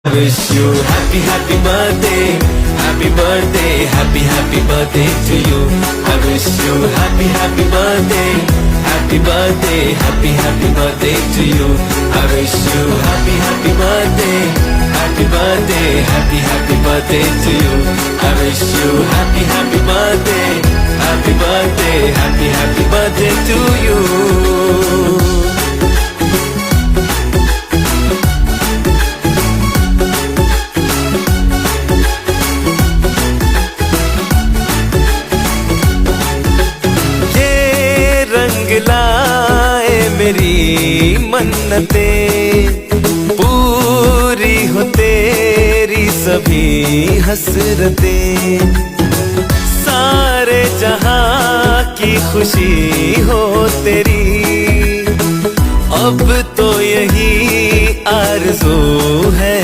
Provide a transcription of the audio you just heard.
Wish you happy happy birthday, happy birthday, happy birthday to you. I wish you happy happy birthday, happy birthday, happy birthday to you. I wish you happy happy birthday, happy birthday, happy birthday to you. I wish you happy happy birthday, happy birthday, happy birthday to you. लाए मेरी मन्नतें, पूरी हो तेरी सभी हसरतें, सारे जहां की खुशी हो तेरी, अब तो यही आरज़ू है।